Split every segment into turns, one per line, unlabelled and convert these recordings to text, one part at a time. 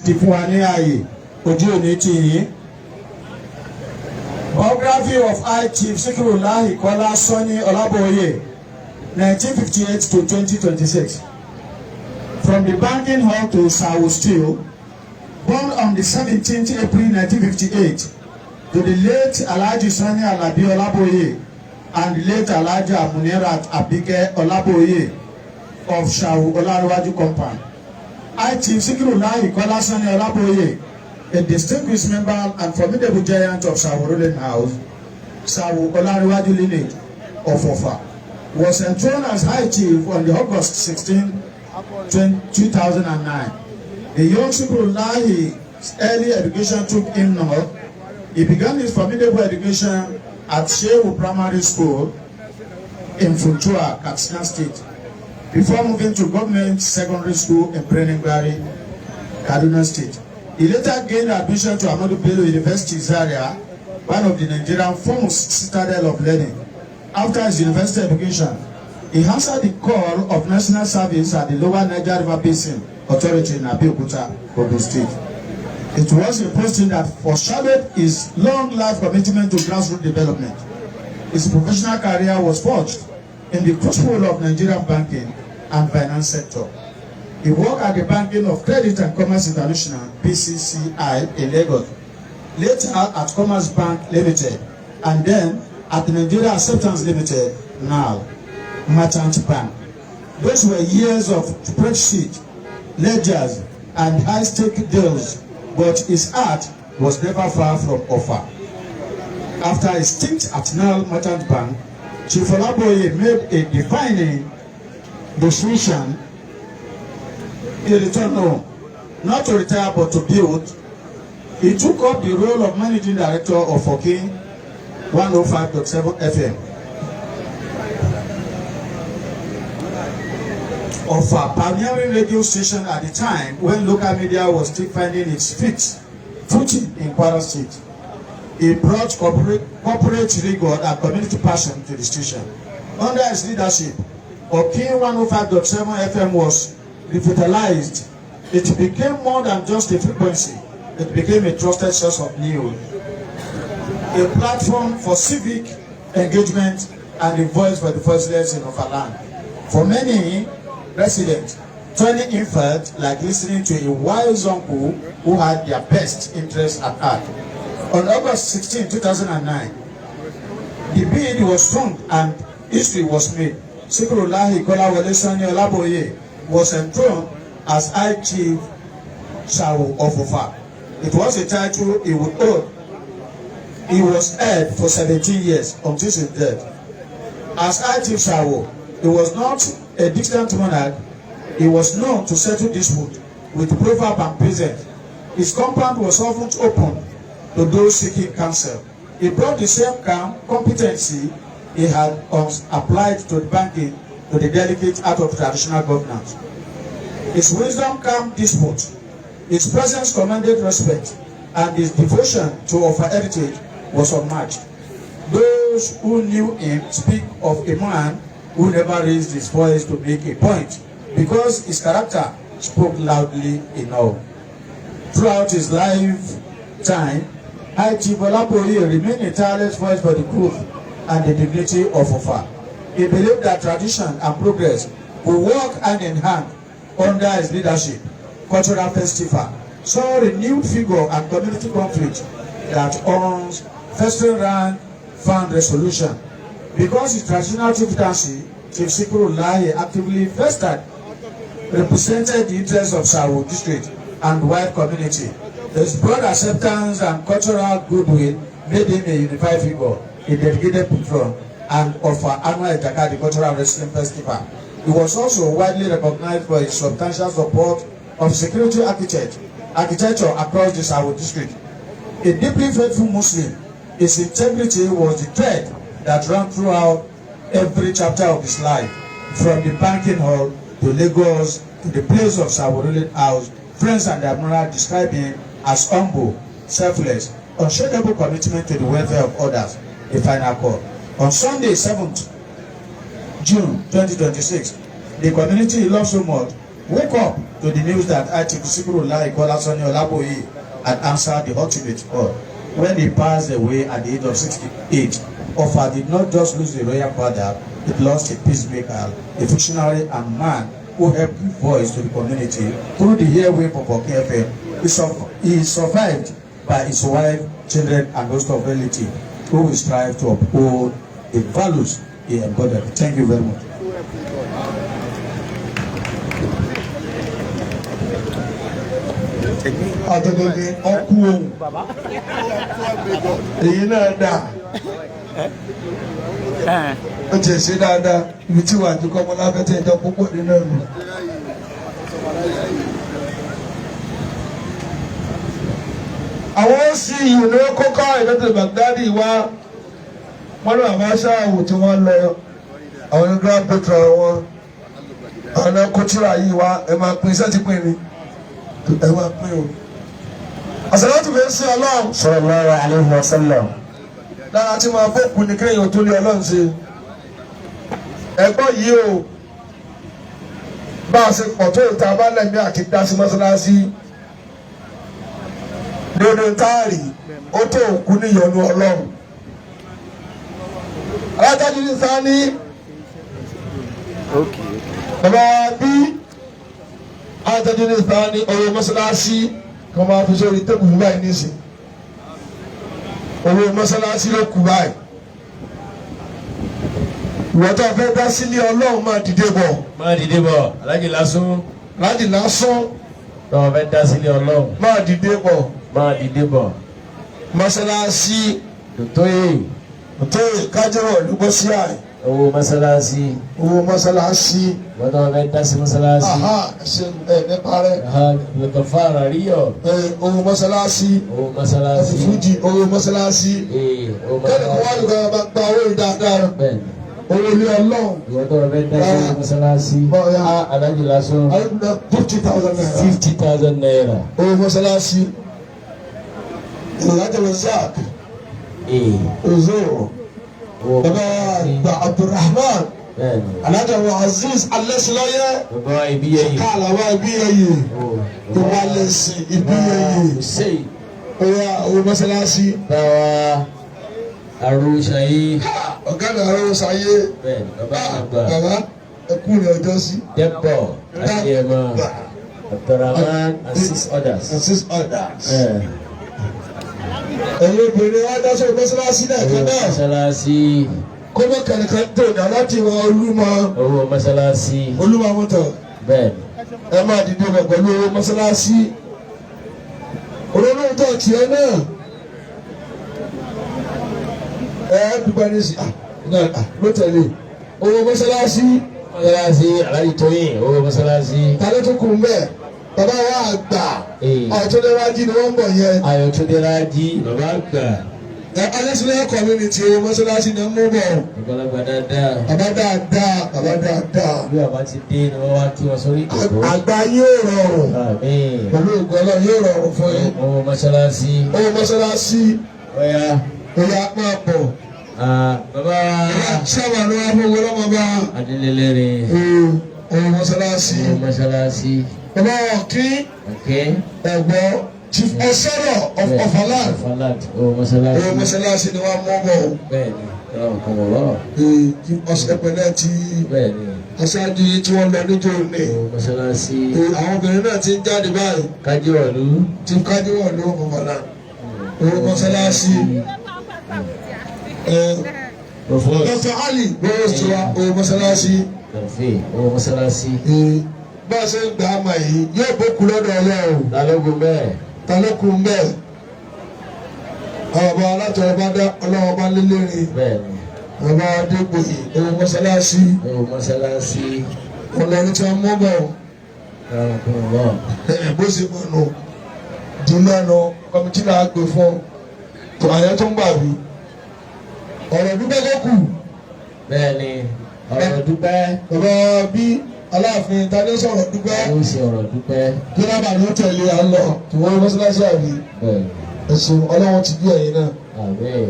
ti fún wa ní ààyè ojú òní ti yín. Biography of High Chief Sikirullahi Kola Sani Olaboye, 1958 to 2026. From the banking hall to Sawo Steel, born on the 17th April 1958, to the late Alhaji Sani Alabi Olaboye and the late Alhaji Amunirat Abike Olaboye of Shawu Olarewaju Compound. High Chief Sikirullahi Kola Sani Olaboye, a distinguished member and formidable giant of Shawu ruling house, Shawu Olarewaju lineage of Ofa, was enthroned as High Chief on the August 16, 2009. The young Sikirullahi's early education took him north. He began his formidable education at Shehu Primary School in Funtua, Katsina State, before moving to government secondary school in Brenningbari, Kaduna State. He later gained admission to Ahmadu Bello University Zaria, one of the Nigerian foremost citadel of learning. After his university education, he answered the call of national service at the Lower Niger River Basin Authority in Abeokuta, Ogun State. It was a posting that foreshadowed his long life commitment to grassroots development. His professional career was forged in the crucible of Nigerian banking and finance sector. He worked at the Banking of Credit and Commerce International (BCCI) in Lagos, later at Commerce Bank Limited, and then at the Nigeria Acceptance Limited, now Merchant Bank. Those were years of spreadsheet, ledgers, and high-stake deals, but his heart was never far from offer. After a stint at Nile Merchant Bank, Chief Olaboye made a defining decision. He returned home, not to retire but to build. He took up the role of managing director of Fokin 105.7 FM of a pioneering radio station at the time when local media was still finding its footing in Kwara State. He brought corporate rigor and community passion to the station. Under his leadership, Fokin 105.7 FM was revitalized. It became more than just a frequency. It became a trusted source of news, a platform for civic engagement, and a voice for the voiceless in our land. For many residents, turning in felt like listening to a wise uncle who had their best interests at heart. On August 16, 2009, the bid was formed and history was made. Sikirullahi Kolawole Sani Olaboye was enthroned as High Chief Shawu of Ofa. It was a title he would hold. He was held for 17 years until his death. As High Chief Shawu, he was not a distant monarch. He was known to settle disputes with proverb and peasant. His compound was often open to those seeking counsel. He brought the same calm competency he had applied to the banking to the delicate art of traditional governance. His wisdom calmed disputes. His presence commanded respect, and his devotion to our heritage was unmatched. Those who knew him speak of a man who never raised his voice to make a point, because his character spoke loudly enough. Throughout his lifetime, High Chief Olaboye remained a tireless voice for the growth and the dignity of Ofa. He believed that tradition and progress would work hand in hand under his leadership. Cultural festival saw renewed figure and community conflict that earns festering round found resolution. Because his traditional chieftaincy, Chief Sikirullahi actively vested, represented the interests of Shawu district and wide community. His broad acceptance and cultural goodwill made him a unified figure, a dedicated patron, and of our annual Ejakadi Cultural Wrestling Festival. He was also widely recognized for his substantial support of security architecture across the Shawu district. A deeply faithful Muslim, his integrity was the thread that ran throughout every chapter of his life, from the banking hall to Lagos to the place of Shawu ruling house. Friends and admirers describe him as humble, selfless, unshakable commitment to the welfare of others. A final call. On Sunday, 7th June 2026, the community he loved so much woke up to the news that Atiku Sikirullahi Kolasoni Olaboye had answered the ultimate call when he passed away at the age of 68. Offa did not just lose the royal father, it lost a peacemaker, a visionary and man who helped give voice to the community through the airwave of KFM. He is survived by his wife, children, and host of relatives who will strive to uphold the values he embodied. Thank you very much.
Àtọ̀gbẹ̀gbẹ̀ ọkú ohun èyí náà dà ó ti ṣe dáadáa ibi tí wà ní kọ́mọláfẹ́tẹ̀ ìjọ púpọ̀ nínú ẹ̀rù. Àwọn sì yìí ní kókó ìdọ́tẹ̀ Baghdadi wá wọ́n ní àbá ṣáàwò tí wọ́n lọ àwọn ní grand patron wọn àwọn náà kó tíra yìí wá ẹ máa pín iṣẹ́ ti pín ni ẹ máa pín o. Àṣàlátù fẹ́ sí Ọlọ́run.
Sallallahu alaihi wasallam.
Lára tí máa bókù ní kéèyàn tó lé Ọlọ́run ṣe. Ẹ̀gbọ́n yìí o bá a ṣe pọ̀ tó ìta bá lẹ́mí àti dá sí mọ́ṣáláṣí lórí táàrí ó tó òkú níyọnu Ọlọ́run. Alájáde ní sáni bàbá bí alájáde ní sáni ọ̀rọ̀ mọ́ṣáláṣí kọ́ máa fi sórí tẹ́kù fún báyìí nísìn owó mọ́ṣáláṣí ló kù báyìí ìwọ́n tó fẹ́ dá sílé Ọlọ́run máa dìde bọ̀.
Máa dìde bọ̀ Alhaji Lásán.
Alhaji Lásán.
Tó fẹ́ dá sílé Ọlọ́run.
Máa dìde bọ̀.
Máa dìde bọ̀.
Mọ́ṣáláṣí.
Tòtóyè
kájọ́rọ̀ lúgbọ́ sí àì.
Owó mọ́ṣáláṣí.
Owó mọ́ṣáláṣí.
Wọ́n tó fẹ́ dá sí mọ́ṣáláṣí.
Ṣe nípa rẹ̀.
Lọ́kàn fara ríyọ̀.
Owó mọ́ṣáláṣí.
Owó mọ́ṣáláṣí.
Fújì owó mọ́ṣáláṣí.
Owó mọ́ṣáláṣí.
Kẹ́ni kò wá lùkọ́ bá gba owó ìdáadáa.
Bẹ́ẹ̀ni.
Owó ilé Ọlọ́run.
Ìwọ́n tó fẹ́ dá sí mọ́ṣáláṣí. Alhaji Lásán.
50,000 naira.
50,000 naira.
Owó mọ́ṣáláṣí. Alhaji Razak. Ozoro. Bàbá Gba Abdulrahman.
Bẹ́ẹ̀ni.
Alhaji Aziz Alẹ́sìlọ́yẹ.
Bàbá Ibíyẹyè.
Kàlàwà Ibíyẹyè. Ìwàlẹ̀sì Ibíyẹyè. Oya owó mọ́ṣáláṣí.
Báwa Arúṣayé.
Ọ̀gá mi Arúṣayé.
Bẹ́ẹ̀ni bàbá àgbà.
Bàbá ẹkú ni ọjọ́ sí.
Dẹ́pọ̀ Adéyẹmọ Abdulrahman and 6 others.
And 6 others. Ẹ̀yin obìnrin wá dáṣọ mọ́ṣáláṣí náà kan náà.
Mọ́ṣáláṣí.
Kọ́mọ kẹ̀kẹ́ tó ní aláti wọ Olúmọ.
Owó mọ́ṣáláṣí.
Olúmọ mọ́tò.
Bẹ́ẹ̀ni.
Ẹ máa dìde bọ̀ pẹ̀lú owó mọ́ṣáláṣí. Olórí tó tiẹ̀ náà. Dùgbà ní sí ló tẹ̀lé owó mọ́ṣáláṣí.
Mọ́ṣáláṣí Alhaji Tóyìn owó mọ́ṣáláṣí.
Tàlẹ́ tó kù mbẹ́ bàbá wa àgbà Ayọ̀túndélájí ni wọ́n ń bọ̀ yẹn.
Ayọ̀túndélájí bàbá àgbà.
Alẹ́sílẹ̀ community owó mọ́ṣáláṣí ni wọ́n mú bọ̀.
Àgbàlagbà dáadáa.
Bàbá dáadáa bàbá dáadáa.
Bí bàbá ti dé ni wọ́n wá kí wọn sórí ìkòkò.
Àgbà yóò rọrùn.
Àmín.
Pẹ̀lú ìgbọ́lọ́ yóò rọrùn fún yín.
Owó mọ́ṣáláṣí.
Owó mọ́ṣáláṣí.
Ọ̀ya.
Oya máa bọ̀.
Bàbá
sábà ló wá fún wọn lọ́mọ bá.
Adélélére.
Owó mọ́ṣáláṣí.
Owó mọ́ṣáláṣí.
Bàbá ọ̀kí. Ẹ̀gbọ́n Chief Osoro of Offaland.
Owó mọ́ṣáláṣí.
Owó mọ́ṣáláṣí ni wọ́n mú bọ̀.
Bẹ́ẹ̀ni ọlọ́run kan wọ̀ wọ́.
Ọ̀sẹ̀pẹ̀lẹ̀ ti
bẹ́ẹ̀ni
aṣáájú yìí tí wọ́n lọ níjọ́ ní.
Owó mọ́ṣáláṣí.
Àwọn obìnrin náà ti ń jáde báyìí.
Kájíwọ̀lú.
Ti Kájíwọ̀lú Offaland. Owó mọ́ṣáláṣí. Dr. Ali gbọ́dọ̀ sọ owó mọ́ṣáláṣí.
Owó mọ́ṣáláṣí.
Bá a ṣe ń gbà á mà yìí yóò bókun lọ́dọ̀ Ọlọ́run.
Talógun bẹ́ẹ̀.
Talógun bẹ́ẹ̀. Àwọn ọba alátọ̀rọ̀ bá dá Ọlọ́run bá lélẹ́rìn.
Bẹ́ẹ̀ni.
Bàbá Adégbòye owó mọ́ṣáláṣí.
Owó mọ́ṣáláṣí.
Ọlọ́run tí wọ́n mú bọ̀. Bó ṣe mọ̀ nù. Jùlọ nù kọ́mítì náà gbé fún ọ. Àyẹ̀ tó ń gbà wí. Ọ̀rọ̀ dúpẹ́ kó kù.
Bẹ́ẹ̀ni ọ̀rọ̀ dúpẹ́.
Bàbá bí Aláàfin ta ló sọ̀rọ̀ dúpẹ́.
Ó ṣe ọ̀rọ̀ dúpẹ́.
Kí lábà ló tẹ̀lé à ń lọ tí wọ́n mọ́ṣáláṣí àbí. Ẹ̀sùn Ọlọ́run ti bí ẹ̀yin náà.
Àmín.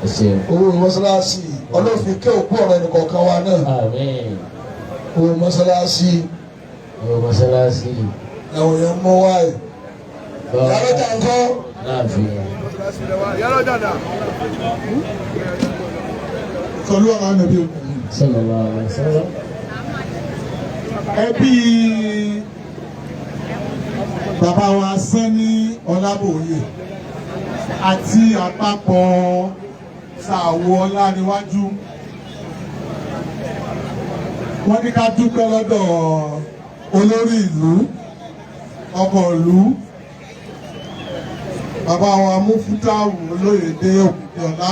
Ẹ̀sùn.
Owó mọ́ṣáláṣí Ọlọ́run fi kẹ́ òkú ọ̀rọ̀ ẹnì kọ̀ọ̀kan wa náà.
Àmín.
Owó mọ́ṣáláṣí
Ọ̀rọ̀ mọ́sálásí.
Àwọn èèyàn mọ́ wáyé. Yàrá jà ń kọ́.
Láàfin.
Sọlú ọ̀rọ̀ ànàbí òkú.
Sallallahu alaihi wasallam.
Ẹbí bàbá wa Sẹ́ni Ọlábòye àti àpapọ̀ Sàwọ́ Ọláníwájú. Wọ́n ní ká dúpẹ́ lọ́dọ̀ olórí ìlú, ọkọ̀ ìlú, bàbá wa Múfútáwù Olóyèdé Òkìkíọlá,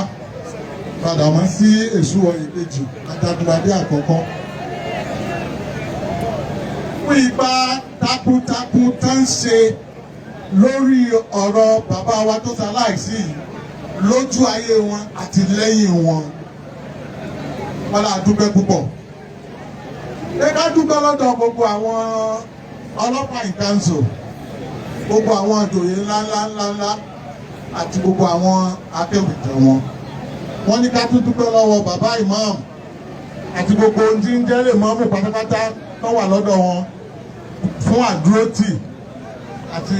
padà mọ́ sí Èṣù Oyèdèjì, Ajagungbadé àkọ́kọ́. Fún ipa takuntakun tó ń ṣe lórí ọ̀rọ̀ bàbá wa tó ṣaláìsí lójú ayé wọn àti lẹ́yìn wọn. Wọ́n lá dúpẹ́ púpọ̀. Ẹ ká dúpẹ́ lọ́dọ̀ gbogbo àwọn ọlọ́pàá ìkànsò, gbogbo àwọn ìjòyè ńláńláńlá àti gbogbo àwọn akẹ́wìtẹ̀ wọn. Wọ́n ní ká tún dúpẹ́ lọ́wọ́ bàbá ìmáàmù àti gbogbo ohun tí ń jẹ́ lè mọ́mù pátápátá tó wà lọ́dọ̀ wọn fún àdúrótì àti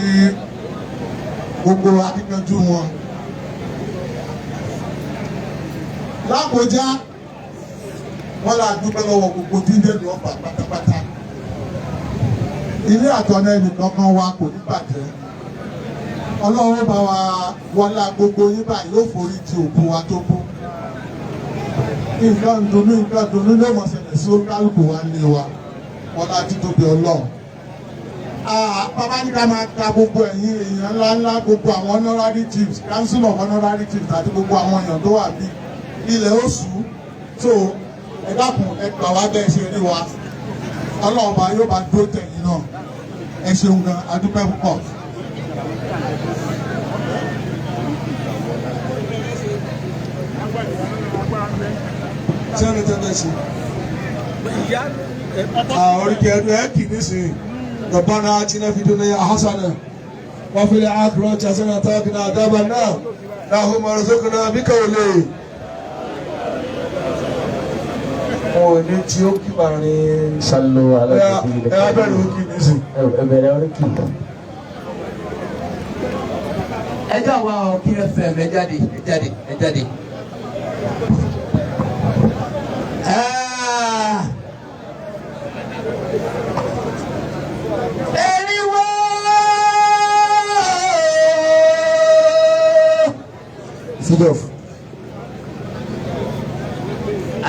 gbogbo akíkanjú wọn. Lákòjá wọ́n lá dúpẹ́ lọ́wọ́ gbogbo tí ń jẹ́ lè ọ̀pá pátápátá. Ilé àtọ̀nà ẹnìkankan wa kò ní bàjẹ́. Ọlọ́run bá wa wọlá gbogbo yín báyìí yóò forí ti òkú wa tó kú. Nǹkan dùnú ló mọ̀ ṣẹlẹ̀ sí kálukú wa nílé wa. Wọlá títóbi Ọlọ́run. Bàbá ní ká máa ka gbogbo ẹ̀yin èèyàn ńláńlá, gbogbo àwọn honorary chiefs, council of honorary chiefs àti gbogbo àwọn èèyàn tó wà bí ilẹ̀ oṣù. So ẹ dákun ẹ gbà wá bẹ́ẹ̀ ṣe rí wa. Ọlọ́run bá yóò bá dúró tẹ̀yìn náà. Ẹ ṣeun gan, a dúpẹ́ púpọ̀.
Sẹ́ni tẹ́lẹ̀ sí. Oríkì ẹnu ẹ̀ kì í nísìnyí. Rabbana atina fid dunya hasana wa fil akhirati hasanatan wa qina adhaban nar. Allahumma arzuqna biqawli. Wọ́n ní tí ó kí máa rin.
Sallu ala
Ẹ abẹ́rẹ́ ó kì í nísìnyí.
Ẹ bẹ̀rẹ̀ oríkì.
Ẹ já wa ọ kí ẹ fẹ́ ẹ jáde. Eriwo
Sidof.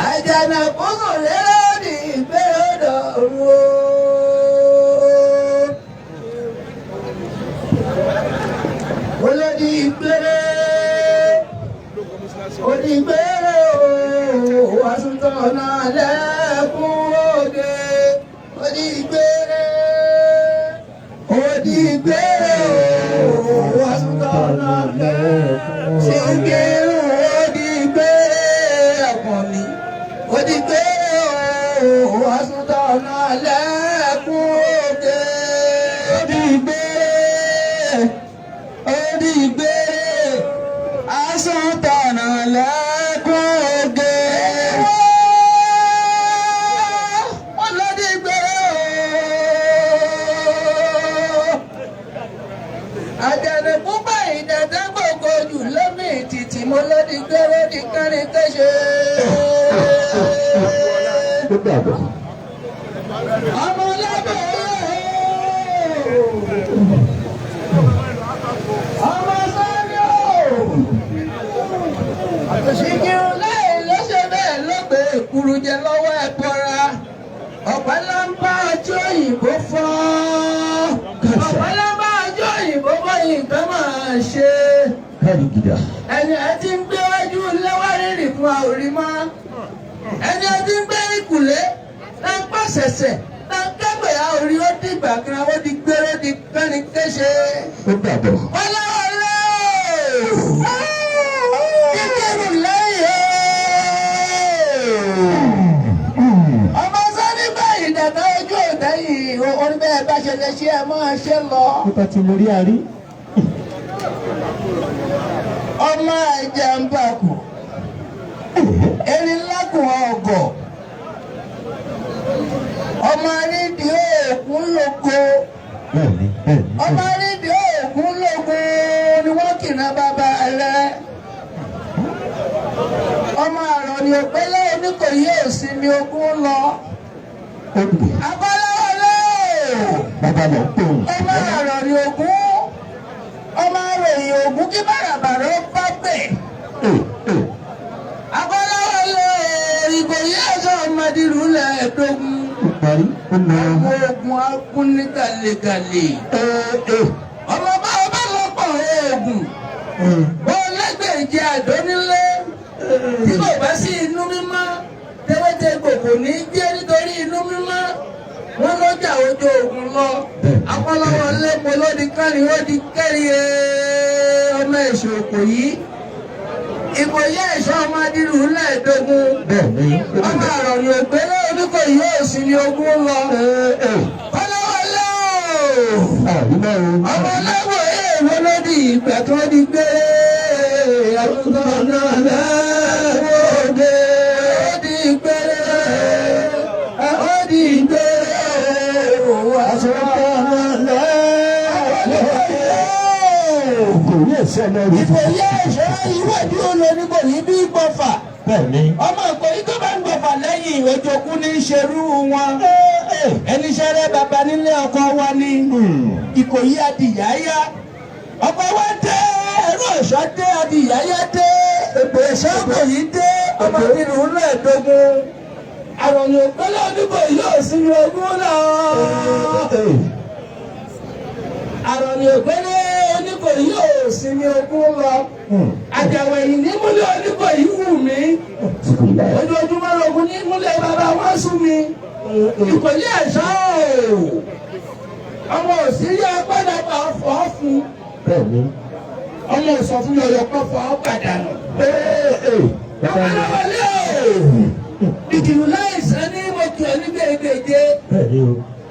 Àjànà kókò lérò ní ìgbéròdò wo. Olódi ìgbéré, onígbéré o, àtúntò náà lẹ́kún òde. Onígbéré o, àtúntò náà lẹ́kún òde. Ṣìngírù onígbéré ọkùnrin mi. Onígbéré o, àtúntò náà lẹ́kún òde. Onígbéré asọ̀tọ̀nà lẹ́kọ̀ọ́gẹ́. Wọ́n lọ́dí gbèrè o. Àjẹ̀dẹ̀ púpọ̀ ìdẹ̀dẹ̀ gbogbo jù lómi títí mo lọ́dí gbèrè ní kárin kéṣe. Ọmọ lábẹ́ ọmọ sáré o. Ṣìkìrù láì ló ṣe bẹ́ẹ̀ ló gbé èkúrú jẹ lọ́wọ́ ẹ̀ bọ́ra. Ọ̀pá lámbá ọjọ́ òyìnbó fọ́. Ọ̀pá lámbá ọjọ́ òyìnbó bọ́ nǹkan máa ṣe. Ẹni ẹ ti ń gbé wájú lẹ́wárìrì fún àwòrí mọ́. Ẹni ẹ ti ń gbé ìkùlé náà ń pàṣẹṣẹ náà ń kẹ́gbẹ̀ẹ́ àwòrí ó dìgbà kan ó di gbéró di kẹ́ni kéṣe. Wọ́n lọ́wọ́ lé kíkẹ́rù lẹ́yìn ọmọ sáré báyìí dàda ojú òde yìí orí bẹ́ẹ̀ bá ṣe lè ṣe ẹ máa ṣe lọ.
Nípa tí mo rí àrí.
Ọmọ ẹ̀jẹ̀ ń bà kù erin lákùn ọgọ̀ ọmọ arídìí òògùn lógo ọmọ arídìí òògùn lógo ni wọ́n kìnnà bàbá rẹ̀ ọmọ àrọ̀ ni òpélé Oníkòyí òsinmi ogun lọ abọ́láwọlé ọmọ àrọ̀ ni ogun ọmọ àròyìn ogun kí bàràbàrà ó bá gbè abọ́láwọlé Ìkòyí ẹ̀ṣọ́ ọmọdìrú lẹ́ẹ̀ẹ́dógún àwọn ogun akún ní gàlégàlé ọmọ bá ọba lọ́pọ̀ oògùn wọn lẹ́gbẹ̀ẹ́jẹ àdónílé tí kò bá sí inú mímọ́ tẹ́wẹ́tẹ́ gbogbo ní jẹ́ nítorí inú mímọ́ wọn lọ́jà ojú ogun lọ Abọ́láwọlé lódi kárin ó di kẹ́rin ọmọ èso Ìkòyí Ìkòyí ẹ̀ṣọ́ ọmọdìrú lẹ́ẹ̀ẹ́dógún ọmọ àrọ̀ ni ògbélé Oníkòyí òsinmi ogun lọ Abọ́láwọlé ọmọ ọlọ́wọ́ èèwọ̀ lódì ìgbà tó di gbé àtúntò náà lẹ́wọ̀dé ó di gbé àtúntò náà lẹ́wọ̀dé. Ìkòyí ẹ̀ṣọ́ ìwádìí olóníbò yìí bí gbọ̀fà. Ọmọ Ìkòyí tó bá ń gbọ̀fà lẹ́yìn òjòkun ní ṣerú wọn. Ẹni ṣẹrẹ bàbá nílé ọkọ wa ní Ìkòyí adìyáyá. Ọkọ wa dé ẹrú ọ̀ṣọ́ dé adìyáyá dé. Èpè ẹ̀ṣọ́ Ìkòyí dé ọmọbìnrin lẹ́ẹ̀dógún. Àròyìn òpélé Oníkòyí òsinmi ogun náà. Àròyìn òpélé Oníkòyí òsinmi ogun lọ. Àjàwẹ̀ yìí ní múlẹ̀ Oníkòyí wù mí. Ojoojúmọ́ lógun ní múlẹ̀ bàbá wọn sún mi. Ìkòyí ẹ̀ṣọ́ ọmọ òsírí agbádá bá fọ́ fún. Ọmọ òsọ̀fún yọ̀yọ̀ kọ́ fọ́ pàdánù. Abọ́láwọlé ìdìrú láìsàn ní mo kí ọ ní gbẹ̀gbẹ̀je.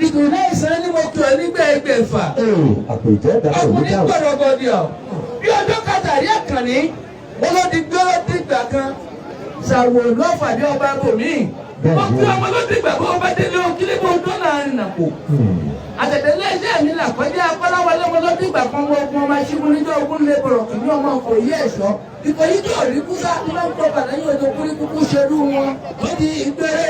Ìdìrú láìsàn ní mo kí ọ ní gbẹ̀gbẹ̀fà. Ọkùnrin gbọ̀dọ̀gbọ̀dọ̀ bí ọjọ́ kàtàrí àkànní wọn ló di gbé dìgbà kan ṣàwò lọ́fàdé ọba bòmí. Wọ́n fi ọmọ ló dìgbà bó ọba délé òkìlẹ̀ bó tó náà rìn nàpò. Àtẹ̀tẹ̀lẹ́ iṣẹ́ mi là kọjá Abọ́láwọlé ọmọ ló dìgbà kan wọ́n ogun ọmọ aṣíwú níjọ́ ogun lè bọ̀rọ̀ kì ní ọmọ Ìkòyí ẹ̀ṣọ́. Ìkòyí tó rí kúsá ní wọ́n tó bà lẹ́yìn ọjọ́ kúrí kúkú ṣerú wọn. Ó di ìgbéré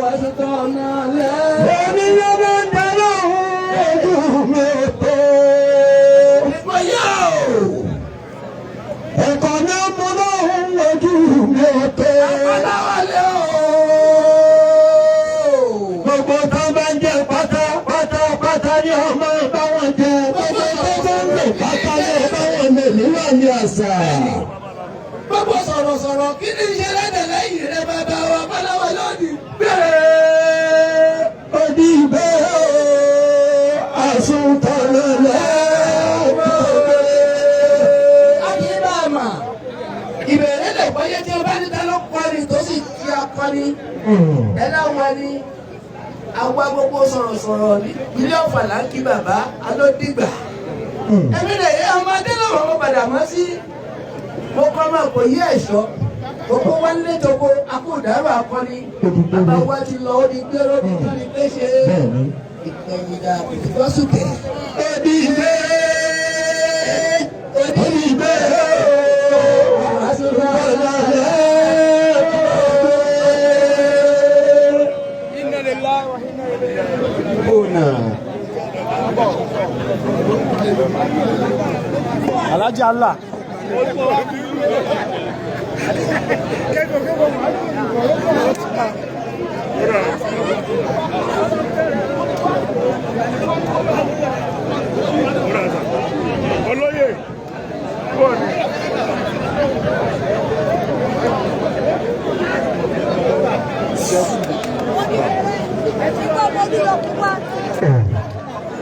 àṣetọ̀ náà lẹ́. Èmi ló bá ń dáná ojú mi tó. Ìkòyí ẹ̀kọ́ ní ọmọ náà ń ojú mi tó. Abọ́láwọlé gbogbo tó bá ń jẹ pátápátá ní ọmọ báwọn jẹ. Gbogbo tó bá ń lò pátá ní báwọn lè níwà ní àṣà. Gbogbo sọ̀rọ̀sọ̀rọ̀ kí ni iṣẹ́ lẹ́dẹ̀ lẹ́yìn rẹ̀ bàbá wa Abọ́láwọlé lónìí. Bẹ́ẹ̀ ó di bẹ́ẹ̀ àsùntàn lẹ́wọ̀n. Akíbàmà ìbẹ̀rẹ̀ lè wáyé tí ó bá ní dáná kọ́ni tó sì kí akọni. Ẹ láwọn ni àwa gbogbo sọ̀rọ̀sọ̀rọ̀ ilé ọ̀fà là ń kí bàbá alódìgbà. Ẹ̀mí lè yé ọmọdé lọ́wọ́ wọn padà mọ́ sí. Mo kọ́ ọmọ Ìkòyí ẹ̀ṣọ́. Gbogbo wa ń lé togo akóòdàrú akọni. Bàbá wa ti lọ ó di gbé lórí kan ní pé ṣe ìkẹyìn dà ìgbọ́sùkè. Odi ìgbé
Alhaji Allah.